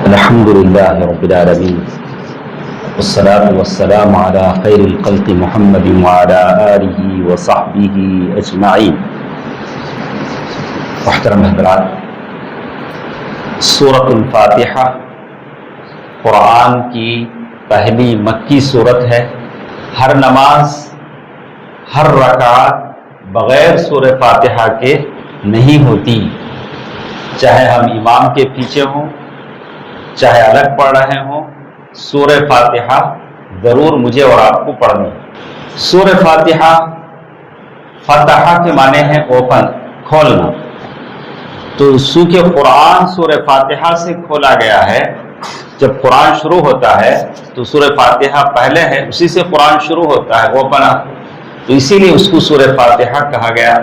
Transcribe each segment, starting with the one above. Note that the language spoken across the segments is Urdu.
الحمد لله رب العالمين والصلاة والسلام على خير الخلق محمد وعلى آله وصحبه أجمعين. محترم حضرات، سورۃ الفاتحہ قرآن کی پہلی مکی سورت ہے. ہر نماز، ہر رکعت بغیر سورہ فاتحہ کے نہیں ہوتی، چاہے ہم امام کے پیچھے ہوں چاہے الگ پڑھ رہے ہوں. سورہ فاتحہ ضرور مجھے اور آپ کو پڑھنی ہے. سورہ فاتحہ، فتح کے معنی ہے اوپن، کھولنا. تو چونکہ قرآن سورہ فاتحہ سے کھولا گیا ہے، جب قرآن شروع ہوتا ہے تو سورہ فاتحہ پہلے ہے، اسی سے قرآن شروع ہوتا ہے اوپنا، تو اسی لیے اس کو سورہ فاتحہ کہا گیا.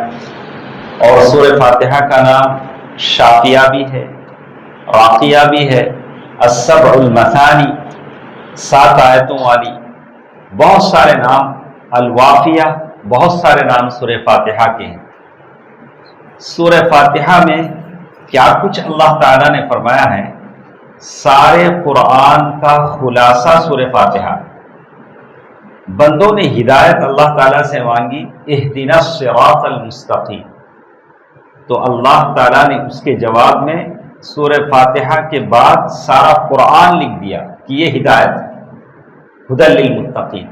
اور سورہ فاتحہ کا نام شافیہ بھی ہے، راقیہ بھی ہے، السبع المثانی، 7 آیتوں والی، بہت سارے نام، الوافیہ، بہت سارے نام سورہ فاتحہ کے ہیں. سورہ فاتحہ میں کیا کچھ اللہ تعالیٰ نے فرمایا ہے، سارے قرآن کا خلاصہ سورہ فاتحہ. بندوں نے ہدایت اللہ تعالیٰ سے مانگی، اہدنا الصراط المستقیم، تو اللہ تعالیٰ نے اس کے جواب میں سورہ فاتحہ کے بعد سارا قرآن لکھ دیا کہ یہ ہدایت، ہدی للمتقین،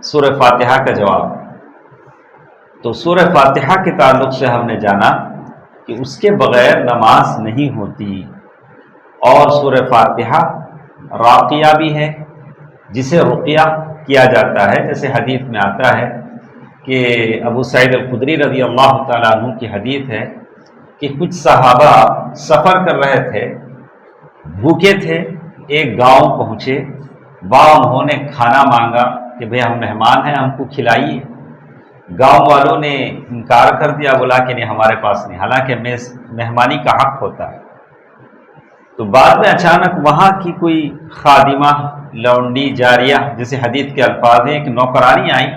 سورہ فاتحہ کا جواب. تو سورہ فاتحہ کے تعلق سے ہم نے جانا کہ اس کے بغیر نماز نہیں ہوتی. اور سورہ فاتحہ راقیہ بھی ہے، جسے رقیہ کیا جاتا ہے. جیسے حدیث میں آتا ہے کہ ابو سعید الخدری رضی اللہ تعالیٰ عنہ کی حدیث ہے کہ کچھ صحابہ سفر کر رہے تھے، بھوکے تھے، ایک گاؤں پہنچے، وہاں انہوں نے کھانا مانگا کہ بھئی ہم مہمان ہیں، ہم کو کھلائیے. گاؤں والوں نے انکار کر دیا، بولا کہ نہیں ہمارے پاس نہیں، حالانکہ مہمانی کا حق ہوتا ہے. تو بعد میں اچانک وہاں کی کوئی خادمہ، لونڈی، جاریہ، جیسے حدیث کے الفاظ ہیں، ایک نوکرانی آئی،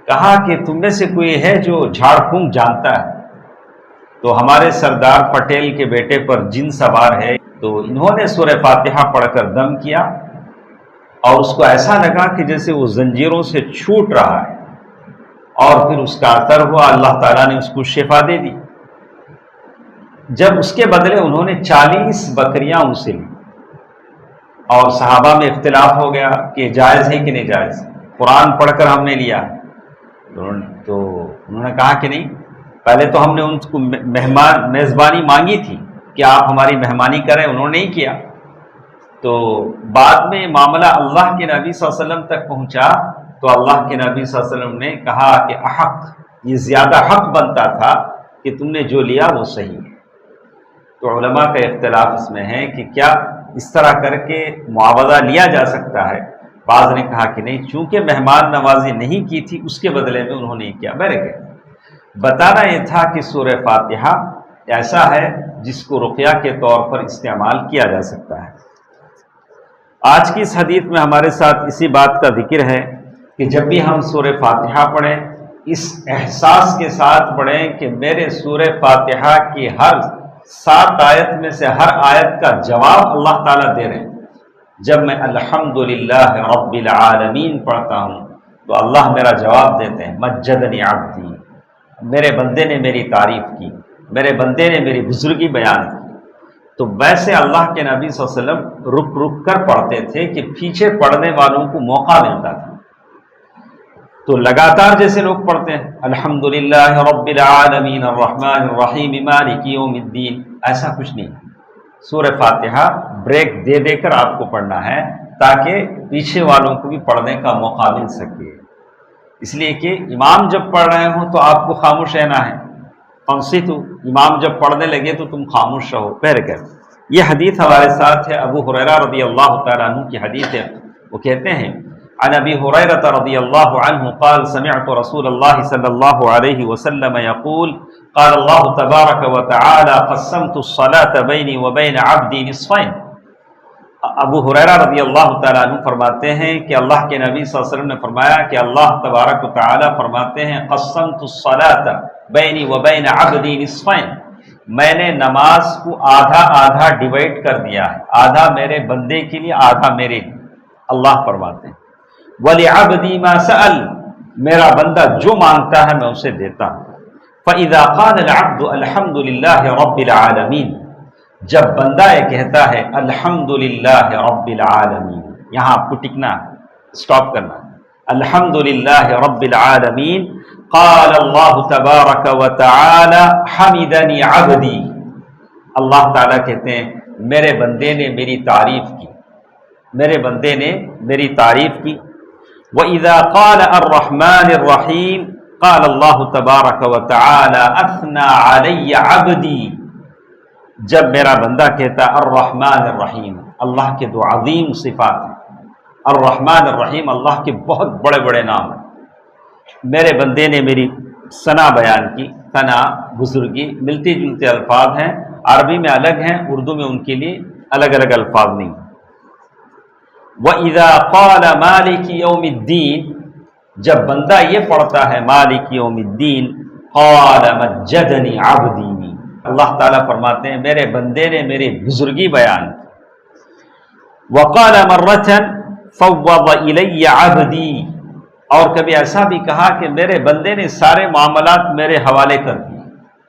کہا کہ تم میں سے کوئی ہے جو جھاڑ پھونک جانتا ہے؟ تو ہمارے سردار پٹیل کے بیٹے پر جن سوار ہے. تو انہوں نے سورہ فاتحہ پڑھ کر دم کیا، اور اس کو ایسا لگا کہ جیسے وہ زنجیروں سے چھوٹ رہا ہے، اور پھر اس کا اثر ہوا، اللہ تعالیٰ نے اس کو شفا دے دی. جب اس کے بدلے انہوں نے 40 بکریاں ان سے لی، اور صحابہ میں اختلاف ہو گیا کہ جائز ہے کہ نہیں جائز. قرآن پڑھ کر ہم نے لیا، تو انہوں نے کہا کہ نہیں، پہلے تو ہم نے ان کو میزبانی مانگی تھی کہ آپ ہماری مہمانی کریں، انہوں نے نہیں کیا. تو بعد میں معاملہ اللہ کے نبی صلی اللہ علیہ وسلم تک پہنچا، تو اللہ کے نبی صلی اللہ علیہ وسلم نے کہا کہ احق، یہ زیادہ حق بنتا تھا کہ تم نے جو لیا وہ صحیح ہے. تو علماء کا اختلاف اس میں ہے کہ کیا اس طرح کر کے معاوضہ لیا جا سکتا ہے. بعض نے کہا کہ نہیں، چونکہ مہمان نوازی نہیں کی تھی، اس کے بدلے میں انہوں نے کیا. بہرکہ بتانا یہ تھا کہ سورہ فاتحہ ایسا ہے جس کو رقیہ کے طور پر استعمال کیا جا سکتا ہے. آج کی اس حدیث میں ہمارے ساتھ اسی بات کا ذکر ہے کہ جب بھی ہم سورہ فاتحہ پڑھیں، اس احساس کے ساتھ پڑھیں کہ میرے سورہ فاتحہ کی ہر 7 آیت میں سے ہر آیت کا جواب اللہ تعالیٰ دے رہے ہیں. جب میں الحمدللہ رب العالمین پڑھتا ہوں تو اللہ میرا جواب دیتے ہیں، مجدنی عبدی، میرے بندے نے میری تعریف کی، میرے بندے نے میری بزرگی بیان کی. تو ویسے اللہ کے نبی صلی اللہ علیہ وسلم رک رک کر پڑھتے تھے کہ پیچھے پڑھنے والوں کو موقع ملتا تھا. تو لگاتار جیسے لوگ پڑھتے ہیں الحمدللہ رب العالمین الرحمن الرحیم مالک یوم الدین، ایسا کچھ نہیں. سورہ فاتحہ بریک دے دے کر آپ کو پڑھنا ہے تاکہ پیچھے والوں کو بھی پڑھنے کا موقع مل سکے. اس لیے کہ امام جب پڑھ رہے ہوں تو آپ کو خاموش رہنا ہے. فانصتوا، امام جب پڑھنے لگے تو تم خاموش رہو. کر یہ حدیث ہمارے ساتھ ہے، ابو ہریرہ رضی اللہ تعالیٰ عنہ کی حدیث ہے. وہ کہتے ہیں عن ابی ہریرہ رضی اللہ عنہ قال سمعت رسول اللہ صلی اللہ علیہ وسلم یقول قال اللہ تبارک وتعالی قسمت الصلاة بینی وبین عبدی نصفین. ابو ہریرہ رضی اللہ تعالیٰ عنہ فرماتے ہیں کہ اللہ کے نبی صلی اللہ علیہ وسلم نے فرمایا کہ اللہ تبارک و تعالیٰ فرماتے ہیں قسمت الصلاة بینی وبین عبدی نصفین، میں نے نماز کو آدھا آدھا ڈیوائڈ کر دیا ہے، آدھا میرے بندے کے لیے آدھا میرے لیے۔ اللہ فرماتے ہیں وَلِعَبْدِي مَا سَأَلَ، میرا بندہ جو مانگتا ہے میں اسے دیتا ہوں۔ فَإِذَا قَالَ الْعَبْدُ الْحَمْدُ لِلَّهِ رَبِّ الْعَالَمِينَ، جب بندہ یہ کہتا ہے الحمد للہ رب العالمین، یہاں آپ کو ٹکنا ہے، اسٹاپ کرنا ہے، الحمد للہ رب العالمین، قال اللہ تبارک و تعالی حمدنی عبدی، اللہ تعالیٰ کہتے ہیں میرے بندے نے میری تعریف کی، میرے بندے نے میری تعریف کی۔ وَإِذَا قَالَ الرَّحْمَنِ الرَّحِيمِ قال اللہ تبارک و تعالی اثنى علی عبدی، جب میرا بندہ کہتا الرحمن الرحیم، اللہ کے دو عظیم صفات ہیں، الرحمن الرحیم اللہ کے بہت بڑے بڑے نام ہیں، میرے بندے نے میری ثنا بیان کی۔ ثنا بزرگی ملتی جلتے الفاظ ہیں، عربی میں الگ ہیں، اردو میں ان کے لیے الگ الگ الفاظ نہیں۔ وَإِذَا قَالَ مَالِكِ يَوْمِ الدِّينِ، جب بندہ یہ پڑھتا ہے مالک یوم الدین، قَالَ مَجَّدَنِي عَبْدِي، اللہ تعالیٰ فرماتے ہیں میرے بندے نے میری بزرگی بیان کی۔ وَقَالَ مَرَّةً فَوَّضَ إِلَيَّ عَبْدِي، اور کبھی ایسا بھی کہا کہ میرے بندے نے سارے معاملات میرے حوالے کر دیے،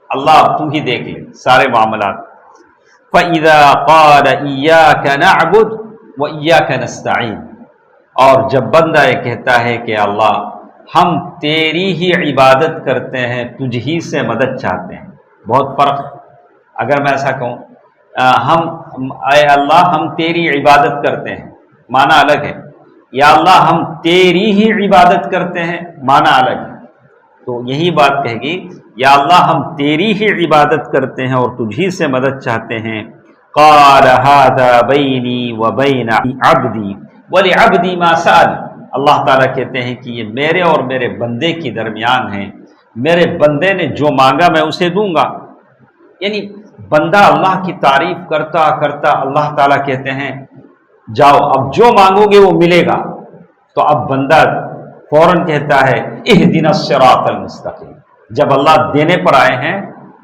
اللہ تو ہی دیکھ لے سارے معاملات۔ فَإِذَا قَالَ إِيَّاكَ نَعْبُدُ وَإِيَّاكَ نَسْتَعِينُ، اور جب بندہ یہ کہتا ہے کہ اللہ ہم تیری ہی عبادت کرتے ہیں، تجھ ہی سے مدد چاہتے ہیں، بہت فرق ہے۔ اگر میں ایسا کہوں اے اللہ ہم تیری عبادت کرتے ہیں، معنی الگ ہے، یا اللہ ہم تیری ہی عبادت کرتے ہیں، معنی الگ ہے۔ تو یہی بات کہے گی یا اللہ ہم تیری ہی عبادت کرتے ہیں اور تجھ ہی سے مدد چاہتے ہیں۔ قال هذا بینی وبین عبدی ولعبدی ما سأل، اللہ تعالیٰ کہتے ہیں کہ یہ میرے اور میرے بندے کے درمیان ہے، میرے بندے نے جو مانگا میں اسے دوں گا۔ یعنی بندہ اللہ کی تعریف کرتا کرتا اللہ تعالیٰ کہتے ہیں جاؤ اب جو مانگو گے وہ ملے گا، تو اب بندہ فوراً کہتا ہے اہدنا الصراط المستقیم، جب اللہ دینے پر آئے ہیں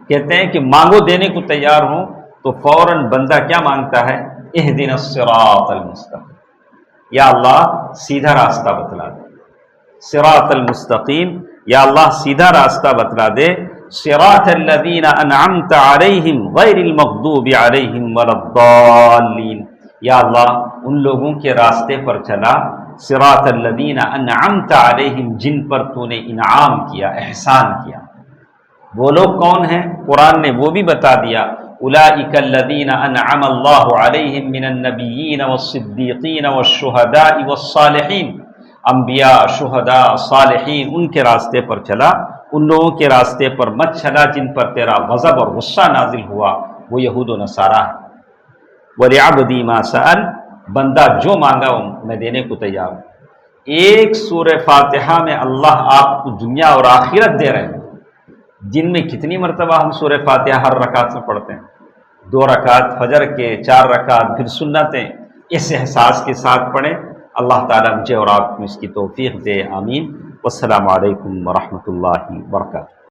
کہتے ہیں کہ مانگو، دینے کو تیار ہوں، تو فوراً بندہ کیا مانگتا ہے اہدنا الصراط المستقیم، یا اللہ سیدھا راستہ بتلا دے، صراط المستقیم، یا اللہ سیدھا راستہ بتلا دے، صراط الذین انعمت علیہم غیر المغضوب علیہم ولا الضالین، یا اللہ ان لوگوں کے راستے پر چلا، صراط الذین انعمت علیہم جن پر تو نے انعام کیا، احسان کیا۔ وہ لوگ کون ہیں؟ قرآن نے وہ بھی بتا دیا، اولئک الذین انعم اللہ علیہم من النبیین والصدیقین والشہداء والصالحین، انبیاء، شہداء، صالحین، ان کے راستے پر چلا، ان لوگوں کے راستے پر مت چلا جن پر تیرا غضب اور غصہ نازل ہوا، وہ یہود و نصارہ ہے۔ وَلِعَبْدِي مَا سَأَلَ، بندہ جو مانگا میں دینے کو تیار ہوں۔ ایک سورہ فاتحہ میں اللہ آپ کو دنیا اور آخرت دے رہے ہیں۔ دن میں کتنی مرتبہ ہم سورہ فاتحہ ہر رکعت میں پڑھتے ہیں؟ 2 رکعت فجر کے، 4 رکعت پھر سنتیں، اس احساس کے ساتھ پڑھیں۔ اللہ تعالیٰ مجھے اور آپ کو اس کی توفیق دے، آمین۔ والسلام علیکم ورحمۃ اللہ وبرکاتہ۔